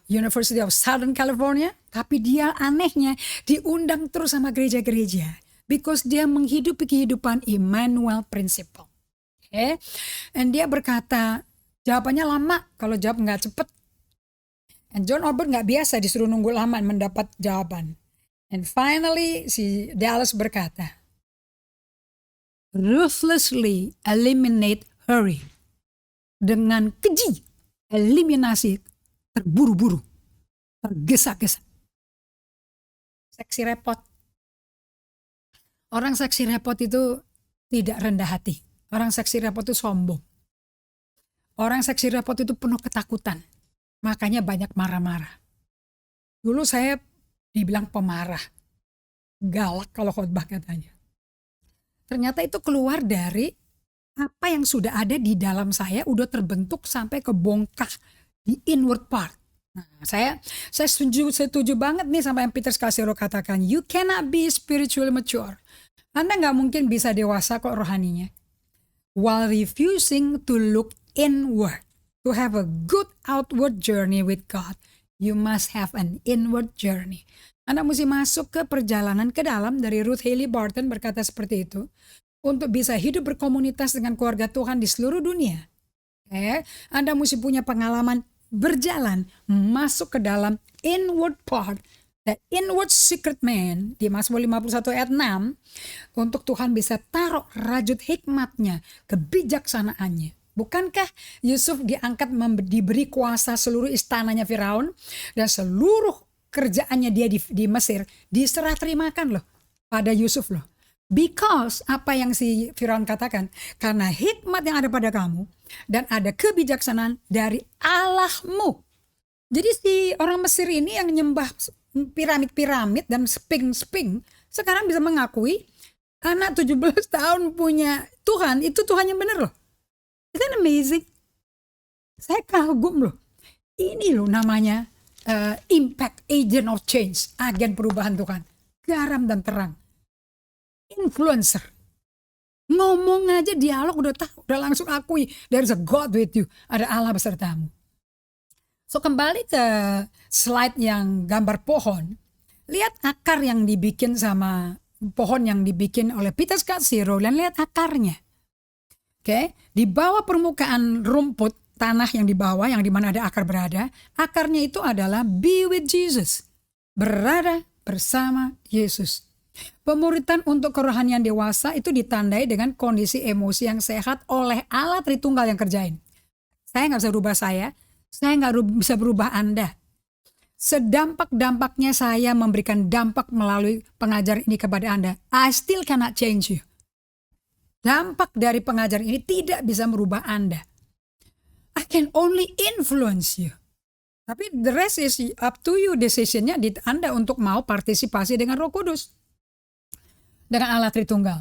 University of Southern California, tapi dia anehnya diundang terus sama gereja-gereja because dia menghidupi kehidupan Immanuel Principle. Okay? And dia berkata, jawabannya lama kalau jawab nggak cepet. And John Ortberg nggak biasa disuruh nunggu lama mendapat jawaban. And finally si Dallas berkata, ruthlessly eliminate hurry. Dengan keji, eliminasi, terburu-buru, tergesa-gesa. Seksi repot. Orang seksi repot itu tidak rendah hati. Orang seksi repot itu sombong. Orang seksi repot itu penuh ketakutan. Makanya banyak marah-marah. Dulu saya dibilang pemarah. Galak kalau khotbah katanya. Ternyata itu keluar dari apa yang sudah ada di dalam saya, udah terbentuk sampai ke bongkah di inward part. Saya setuju banget nih sama yang Peter Scarsero katakan, you cannot be spiritually mature. Anda nggak mungkin bisa dewasa kok rohaninya, while refusing to look inward. To have a good outward journey with God, you must have an inward journey. Anda mesti masuk ke perjalanan ke dalam. Dari Ruth Haley Barton berkata seperti itu. Untuk bisa hidup berkomunitas dengan keluarga Tuhan di seluruh dunia, Anda mesti punya pengalaman berjalan masuk ke dalam inward part, the inward secret man di Mazmur 51 ayat 6, untuk Tuhan bisa taruh rajut hikmatnya, kebijaksanaannya. Bukankah Yusuf diangkat diberi kuasa seluruh istananya Firaun dan seluruh kerjaannya dia di Mesir diserah terimakan loh pada Yusuf loh. Because apa yang si Firaun katakan, karena hikmat yang ada pada kamu dan ada kebijaksanaan dari Allahmu. Jadi si orang Mesir ini yang nyembah piramid-piramid dan sping-sping sekarang bisa mengakui anak 17 tahun punya Tuhan, itu Tuhan yang benar loh. Isn't amazing? Saya kagum loh. Ini loh namanya impact agent of change, agen perubahan Tuhan. Garam dan terang. Influencer. Ngomong aja dialog udah tahu, udah langsung akui there's a God with you. Ada Allah besertamu. So kembali ke slide yang gambar pohon. Lihat akar yang dibikin sama pohon yang dibikin oleh Peter Scarsero dan lihat akarnya. Di bawah permukaan rumput tanah yang di bawah, yang di mana ada akar berada, akarnya itu adalah be with Jesus, berada bersama Yesus. Pemuritan untuk kerohanian dewasa itu ditandai dengan kondisi emosi yang sehat oleh Allah Tritunggal yang kerjain. Saya nggak bisa berubah saya nggak bisa berubah Anda. Sedampak-dampaknya saya memberikan dampak melalui pengajar ini kepada Anda, I still cannot change you. Dampak dari pengajaran ini tidak bisa merubah Anda. I can only influence you. Tapi the rest is up to you, decisionnya di Anda untuk mau partisipasi dengan Roh Kudus. Dengan Allah Tritunggal.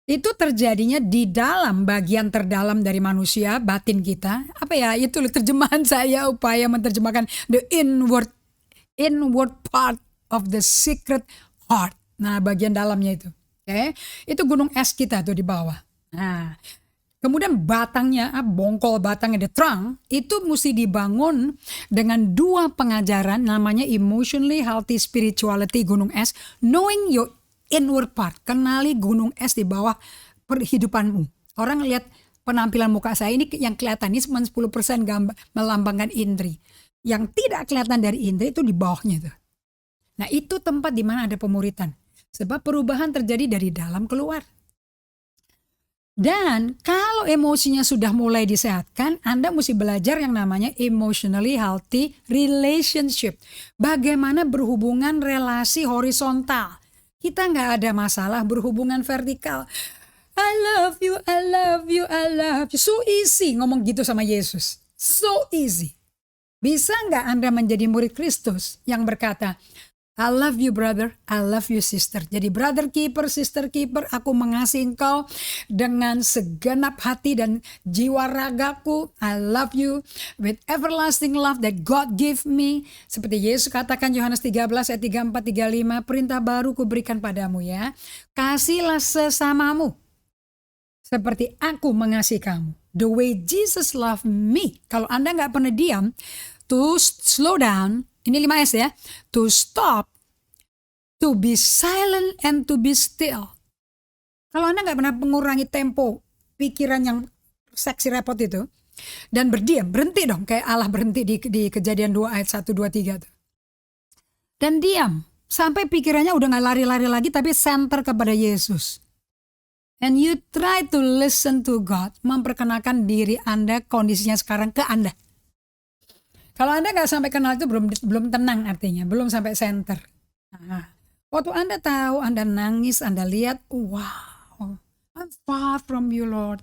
Itu terjadinya di dalam bagian terdalam dari manusia, batin kita. Apa ya, itu terjemahan saya upaya menerjemahkan the inward part of the secret heart. Nah, bagian dalamnya itu. Itu gunung es kita tuh di bawah. Nah, kemudian batangnya, bongkol batangnya, the trunk, itu mesti dibangun dengan dua pengajaran namanya emotionally healthy spirituality gunung es, knowing your inward part, kenali gunung es di bawah perhidupanmu. Orang lihat penampilan muka saya ini yang kelihatan ini cuma 10% melambangkan indri. Yang tidak kelihatan dari indri itu di bawahnya tuh. Nah, itu tempat di mana ada pemuritan. Sebab perubahan terjadi dari dalam keluar. Dan kalau emosinya sudah mulai disehatkan, Anda mesti belajar yang namanya emotionally healthy relationship. Bagaimana berhubungan relasi horizontal. Kita nggak ada masalah berhubungan vertikal. I love you, I love you, I love you. So easy ngomong gitu sama Yesus. So easy. Bisa nggak Anda menjadi murid Kristus yang berkata, I love you brother, I love you sister. Jadi brother keeper, sister keeper, aku mengasihi engkau dengan segenap hati dan jiwa ragaku. I love you with everlasting love that God give me. Seperti Yesus katakan Yohanes 13 ayat 34, 35, perintah baru kuberikan padamu ya. Kasihlah sesamamu seperti aku mengasihi kamu. The way Jesus love me. Kalau Anda nggak pernah diam, to slow down, ini 5S ya. To stop, to be silent, and to be still. Kalau Anda nggak pernah mengurangi tempo pikiran yang seksi repot itu, dan berdiam, berhenti dong. Kayak Allah berhenti di Kejadian 2 ayat 1, 2, 3 tuh. Dan diam, sampai pikirannya udah nggak lari-lari lagi, tapi center kepada Yesus. And you try to listen to God, memperkenalkan diri Anda, kondisinya sekarang ke Anda. Kalau Anda nggak sampai kenal itu belum tenang artinya, belum sampai center. Nah, waktu Anda tahu, Anda nangis, Anda lihat, wow, I'm far from you Lord.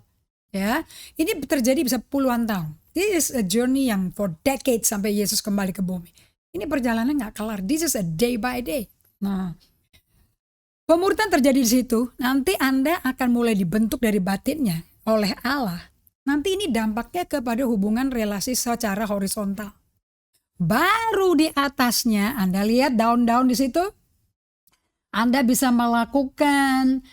Ya, ini terjadi bisa puluhan tahun. This is a journey yang for decades sampai Yesus kembali ke bumi. Ini perjalanan nggak kelar. This is a day by day. Nah, pemuritan terjadi di situ. Nanti Anda akan mulai dibentuk dari batinnya oleh Allah. Nanti ini dampaknya kepada hubungan relasi secara horizontal. Baru di atasnya Anda lihat daun-daun di situ, Anda bisa melakukan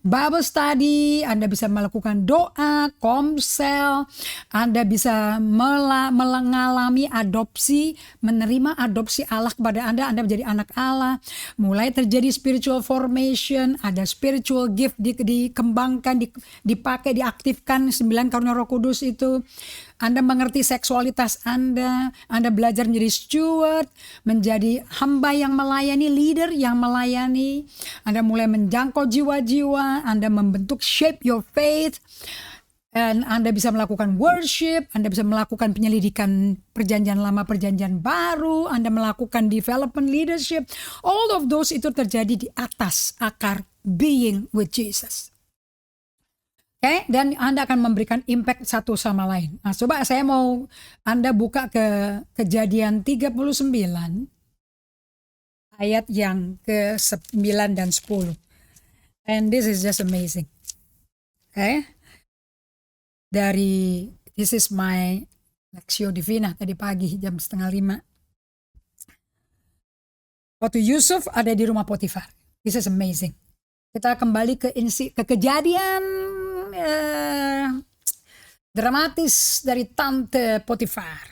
Bible study, Anda bisa melakukan doa, komsel, Anda bisa mengalami adopsi, menerima adopsi Allah kepada Anda menjadi anak Allah, mulai terjadi spiritual formation, ada spiritual gift dikembangkan, dipakai, diaktifkan 9 karunia Roh Kudus itu. Anda mengerti seksualitas Anda belajar menjadi steward, menjadi hamba yang melayani, leader yang melayani. Anda mulai menjangkau jiwa-jiwa, Anda membentuk shape your faith, dan Anda bisa melakukan worship, Anda bisa melakukan penyelidikan perjanjian lama, perjanjian baru, Anda melakukan development leadership. All of those itu terjadi di atas akar being with Jesus. Oke, dan Anda akan memberikan impact satu sama lain. Nah, coba saya mau Anda buka ke Kejadian 39 ayat yang ke-9 dan 10. And this is just amazing. Oke. This is my Lexio Divina tadi pagi jam 4:30. Waktu Yusuf ada di rumah Potifar. This is amazing. Kita kembali ke kejadian dramatis dari Tante Potifar.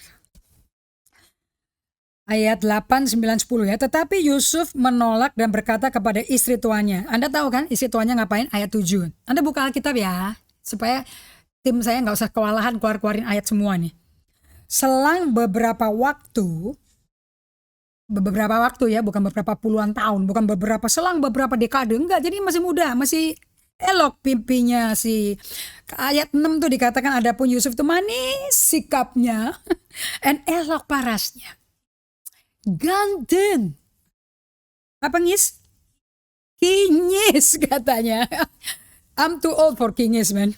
Ayat 8, 9, 10 ya. Tetapi Yusuf menolak dan berkata kepada istri tuannya. Anda tahu kan istri tuannya ngapain? Ayat 7. Anda buka Alkitab ya. Supaya tim saya gak usah kewalahan keluarin ayat semua nih. Selang beberapa waktu ya, bukan beberapa puluhan tahun, bukan selang beberapa dekade, enggak, jadi masih muda, masih elok pipinya ayat 6 tuh dikatakan adapun Yusuf itu manis sikapnya and elok parasnya, ganteng, apa ngis? Kinyis katanya. I'm too old for kinyis, man.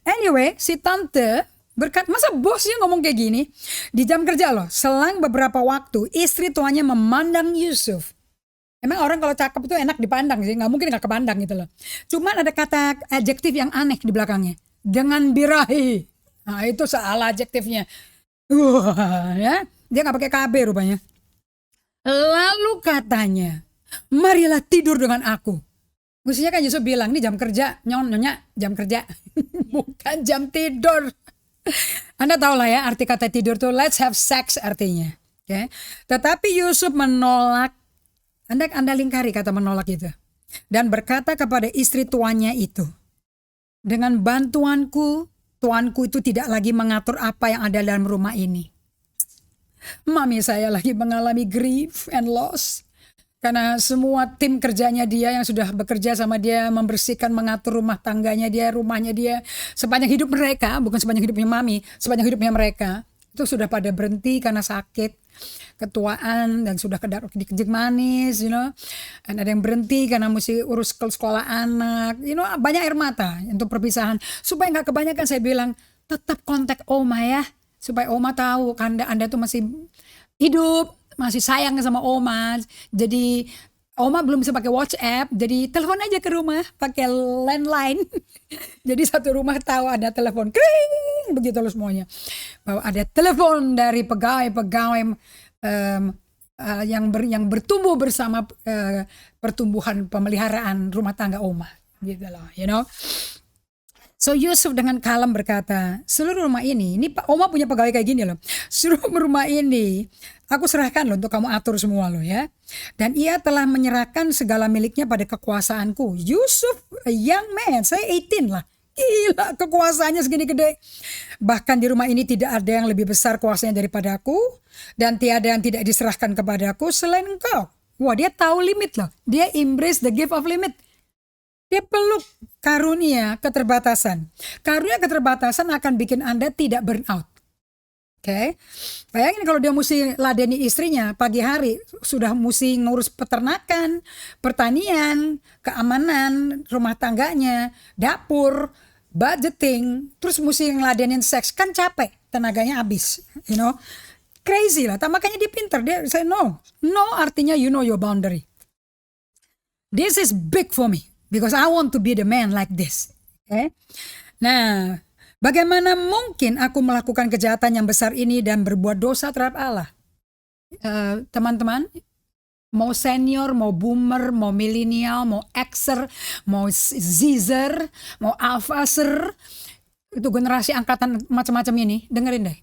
Anyway, si tante berkat, masa bosnya ngomong kayak gini di jam kerja loh. Selang beberapa waktu istri tuannya memandang Yusuf. Emang orang kalau cakep itu enak dipandang sih, nggak mungkin nggak kepandang gitu loh. Cuman ada kata adjektif yang aneh di belakangnya, dengan birahi. Nah itu salah adjektifnya. Ya, dia nggak pakai KB rupanya. Lalu katanya, marilah tidur dengan aku. Mestinya kan Yusuf bilang, ini jam kerja, nyonya jam kerja, bukan jam tidur. Anda tahu lah ya arti kata tidur tuh let's have sex artinya. Okay? Tetapi Yusuf menolak. Anda lingkari kata menolak itu. Dan berkata kepada istri tuannya itu, dengan bantuanku, tuanku itu tidak lagi mengatur apa yang ada dalam rumah ini. Mami saya lagi mengalami grief and loss. Karena semua tim kerjanya dia yang sudah bekerja sama dia, membersihkan, mengatur rumah tangganya dia, rumahnya dia, sepanjang hidup mereka, bukan sepanjang hidupnya Mami, sepanjang hidupnya mereka, itu sudah pada berhenti karena sakit, ketuaan, dan sudah dikencing manis, Dan ada yang berhenti karena mesti urus sekolah anak, banyak air mata untuk perpisahan. Supaya nggak kebanyakan saya bilang, tetap kontak Oma ya, supaya Oma tahu Anda tuh masih hidup, masih sayang sama Oma. Jadi Oma belum bisa pakai WhatsApp, jadi telepon aja ke rumah pakai landline. Jadi satu rumah tahu ada telepon, kring, begitu loh semuanya. Bahwa ada telepon dari pegawai yang bertumbuh bersama pertumbuhan pemeliharaan rumah tangga Oma, gitu loh, So Yusuf dengan kalem berkata, seluruh rumah ini Pak Oma punya pegawai kayak gini loh. Seluruh rumah ini aku serahkan loh untuk kamu atur semua loh ya. Dan ia telah menyerahkan segala miliknya pada kekuasaanku. Yusuf, a young man, saya 18 lah. Gila kekuasaannya segini gede. Bahkan di rumah ini tidak ada yang lebih besar kuasanya daripada aku. Dan tiada yang tidak diserahkan kepadaku selain engkau. Wah, dia tahu limit loh. Dia embrace the gift of limit. Dia peluk karunia keterbatasan. Karunia keterbatasan akan bikin Anda tidak burn out. Oke. Bayangin kalau dia mesti ladeni istrinya pagi hari, sudah mesti ngurus peternakan, pertanian, keamanan, rumah tangganya, dapur, budgeting, terus mesti ngeladenin seks, kan capek, tenaganya habis, Crazy lah. Makanya dia pinter, dia say no. No artinya you know your boundary. This is big for me. Because I want to be the man like this. Okay? Nah, Bagaimana mungkin aku melakukan kejahatan yang besar ini dan berbuat dosa terhadap Allah? Teman-teman, mau senior, mau boomer, mau milenial, mau Xer, mau Zer, mau Alphaser, itu generasi angkatan macam-macam ini, dengerin deh.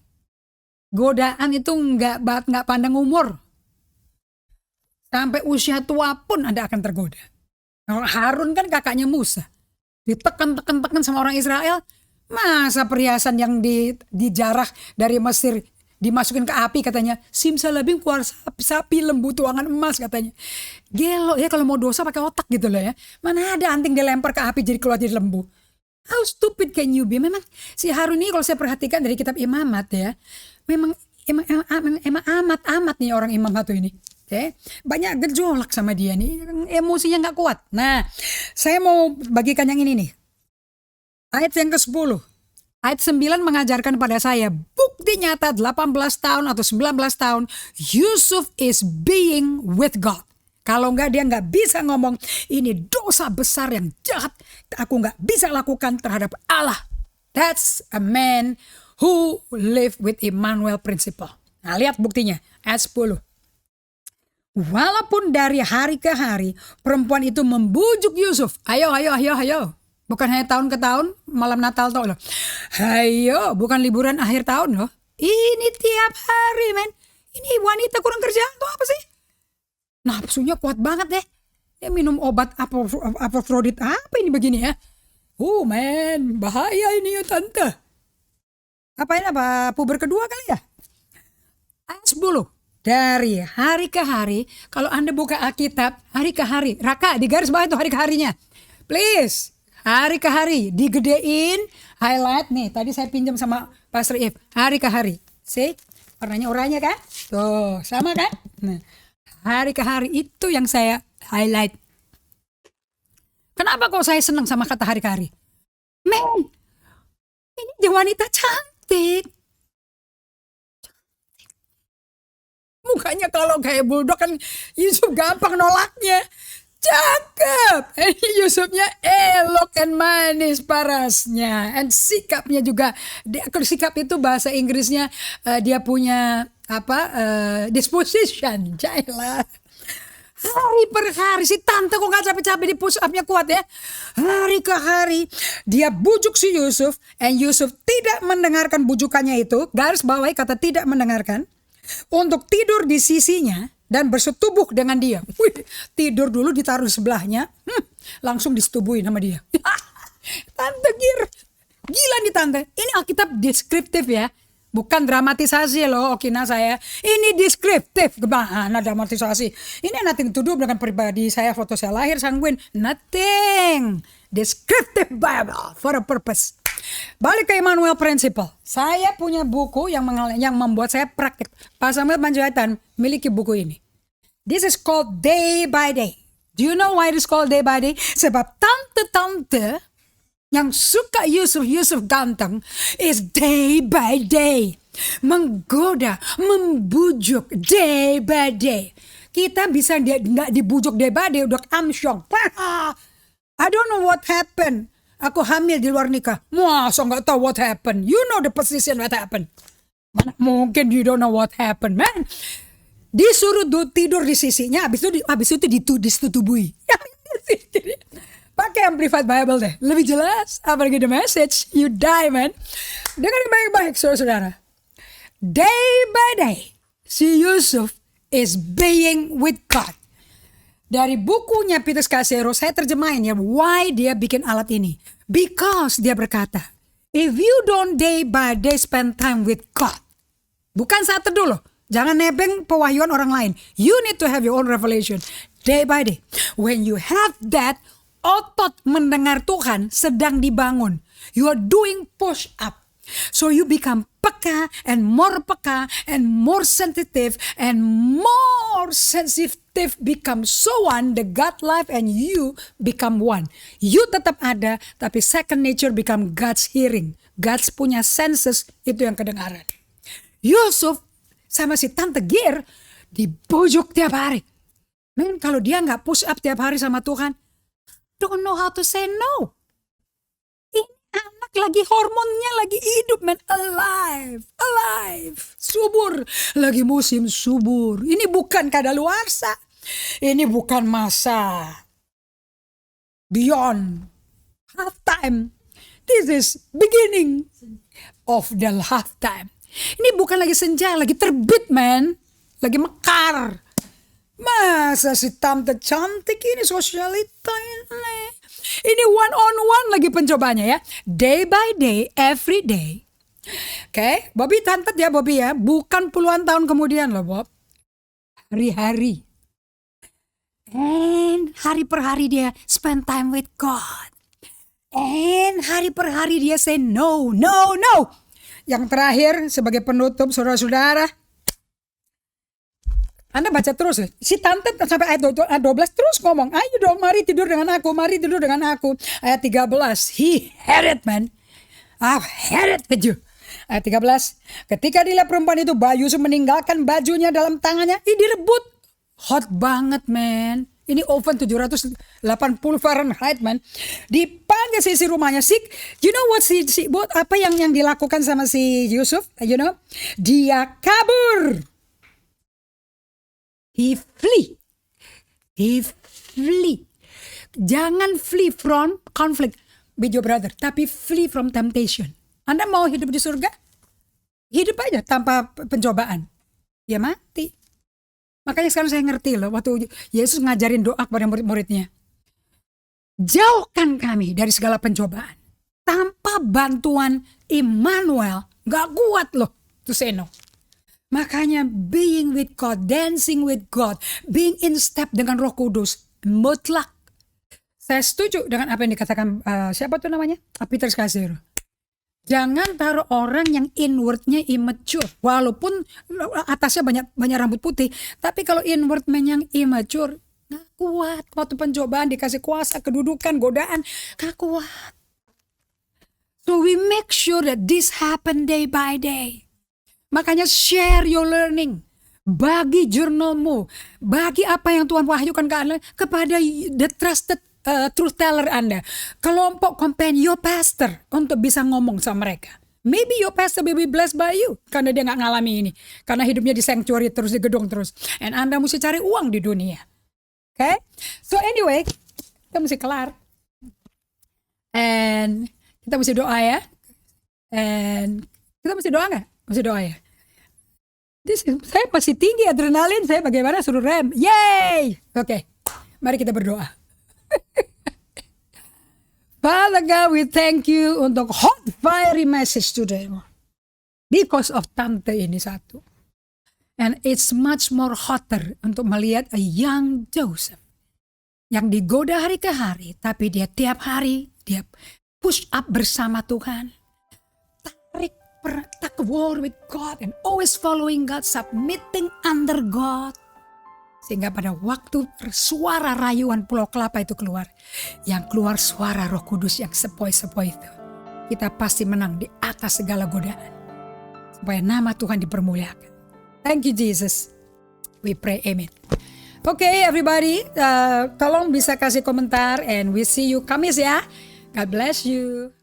Godaan itu nggak pandang umur. Sampai usia tua pun Anda akan tergoda. Harun kan kakaknya Musa. Ditekan sama orang Israel. Masa perhiasan yang dijarah dari Mesir dimasukin ke api katanya. Simsalabim keluar sapi lembu tuangan emas katanya. Gelo ya kalau mau dosa pakai otak gitu loh ya. Mana ada anting dilempar ke api jadi keluar jadi lembu. How stupid can you be? Memang si Harun ini kalau saya perhatikan dari kitab Imamat ya. Memang amat nih orang imam satu ini. Okay. Banyak gejolak sama dia nih. Emosinya gak kuat. Nah saya mau bagikan yang ini nih. Ayat yang ke-10. Ayat 9 mengajarkan pada saya bukti nyata 18 tahun atau 19 tahun Yusuf is being with God. Kalau enggak dia enggak bisa ngomong ini dosa besar yang jahat aku enggak bisa lakukan terhadap Allah. That's a man who live with Emmanuel principle. Nah lihat buktinya ayat 10. Walaupun dari hari ke hari perempuan itu membujuk Yusuf. Ayo. Bukan hanya tahun ke tahun, malam Natal tau loh. Hayo, bukan liburan akhir tahun loh. Ini tiap hari men. Ini wanita kurang kerjaan tuh apa sih? Nafsunya kuat banget deh. Dia minum obat Apophrodite apa ini begini ya? Men, bahaya ini ya tante. Apa puber kedua kali ya? Ayat 10. Dari hari ke hari, kalau Anda buka Alkitab, hari ke hari. Raka, di garis bawah itu hari ke harinya. Please. Hari ke hari, digedein, highlight nih. Tadi saya pinjam sama Pastor If. Hari ke hari. See? Warnanya oranye kan? Tuh, sama kan? Nah, hari ke hari itu yang saya highlight. Kenapa kok saya senang sama kata hari ke hari? Men, ini dia wanita cantik. Mukanya kalau kayak bulldog kan Yusuf gampang nolaknya. Cakep. Yusufnya elok and manis parasnya. And sikapnya juga. Sikap itu bahasa Inggrisnya dia punya disposition. Jailah. Hari per hari si tante kok gak capek-capek di push upnya kuat ya. Hari ke hari dia bujuk si Yusuf. And Yusuf tidak mendengarkan bujukannya itu. Garis bawahi kata tidak mendengarkan. Untuk tidur di sisinya. Dan bersetubuh dengan dia. Wih, tidur dulu ditaruh di sebelahnya. Langsung disetubuhin sama dia. Tante gila nih tante. Ini Alkitab deskriptif ya. Bukan dramatisasi loh Okina saya. Ini deskriptif. Gimana dramatisasi? Ini nothing to do dengan pribadi saya. Foto saya lahir sanguin. Nothing. Descriptive Bible for a purpose. Balik ke Emmanuel Principle. Saya punya buku yang membuat saya praktik. Pak Samuel Panjaitan miliki buku ini. This is called Day by Day. Do you know why it is called Day by Day? Sebab tante-tante yang suka Yusuf ganteng is day by day. Menggoda, membujuk day by day. Kita bisa nggak dibujuk day by day udah amsyong. I don't know what happened. Aku hamil di luar nikah. Masa nggak tahu what happened? You know the position what happened. Mana mungkin you don't know what happened, man. Disuruh tidur di sisinya, habis itu disetubui. Pakai Amplified Bible deh, lebih jelas. Apalagi the message, you die man. Dengerin baik-baik saudara. Day by day, si Yusuf is being with God. Dari bukunya Peter Scazzero, saya terjemahin ya, why dia bikin alat ini. Because dia berkata, if you don't day by day spend time with God. Bukan saat teduh loh. Jangan nebeng pewahyuan orang lain. You need to have your own revelation. Day by day. When you have that, otot mendengar Tuhan sedang dibangun. You are doing push up. So you become peka and more sensitive and more sensitive become so one, the God life and you become one. You tetap ada, tapi second nature become God's hearing. God's punya senses, itu yang kedengaran. Yusuf sama si Tante Gir dibujuk tiap hari. Men, kalau dia gak push up tiap hari sama Tuhan, don't know how to say no. Ini anak lagi hormonnya lagi hidup, man. Alive, subur, lagi musim subur. Ini bukan kadaluarsa, ini bukan masa beyond halftime. This is beginning of the halftime. Ini bukan lagi senja, lagi terbit, man. Lagi mekar. Masa si tante cantik ini sosialita ini. Ini one on one lagi pencobanya ya. Day by day, every day. Oke, Bobby tantet ya Bobby ya. Bukan puluhan tahun kemudian loh Bob. Hari-hari. And hari per hari dia spend time with God. And hari per hari dia say no. Yang terakhir sebagai penutup saudara-saudara. Anda baca terus ya. Si tante sampai ayat 12 terus ngomong. Ayo dong mari tidur dengan aku. Ayat 13. He had it man. I've had it with you. Ayat 13. Ketika dilihat perempuan itu Yusuf meninggalkan bajunya dalam tangannya. Direbut. Hot banget man. Ini oven 780 Fahrenheit man. Dipanggil si rumahnya. You know what apa yang dilakukan sama si Yusuf? You know? Dia kabur. He flee. Jangan flee from conflict with your brother, tapi flee from temptation. Anda mau hidup di surga? Hidup aja tanpa pencobaan. Ya mati. Makanya sekarang saya ngerti loh, waktu Yesus ngajarin doa kepada murid-muridnya. Jauhkan kami dari segala pencobaan. Tanpa bantuan Immanuel, gak kuat loh to say no. Makanya being with God, dancing with God, being in step dengan Roh Kudus, mutlak. Saya setuju dengan apa yang dikatakan siapa tuh namanya? Peter Scazzero. Jangan taruh orang yang inwardnya immature, walaupun atasnya banyak rambut putih, tapi kalau inward man yang immature, gak kuat. Waktu pencobaan dikasih kuasa, kedudukan, godaan, gak kuat. So we make sure that this happen day by day. Makanya share your learning. Bagi jurnalmu. Bagi apa yang Tuhan wahyukan ke Anda. Kepada the trusted truth teller Anda. Kelompok companion, your pastor. Untuk bisa ngomong sama mereka. Maybe your pastor will be blessed by you. Karena dia gak ngalami ini. Karena hidupnya di sanctuary terus, di gedung terus. And Anda mesti cari uang di dunia. Okay? So anyway. Kita mesti kelar. And kita mesti doa ya. And kita mesti doa gak? Masih doa ya. Saya masih tinggi adrenalin. Saya bagaimana suruh rem. Yay. Oke. Mari kita berdoa. Father God, we thank you untuk hot fiery message today. Because of tante ini satu. And it's much more hotter untuk melihat a young Joseph. Yang digoda hari ke hari. Tapi dia tiap hari dia push up bersama Tuhan. Tak war with God and always following God, submitting under God. Sehingga pada waktu suara rayuan Pulau Kelapa itu keluar, yang keluar suara Roh Kudus yang sepoi-sepoi itu, kita pasti menang di atas segala godaan. Supaya nama Tuhan dipermuliakan. Thank you Jesus. We pray amen. Okay everybody, tolong bisa kasih komentar and we see you Kamis ya. God bless you.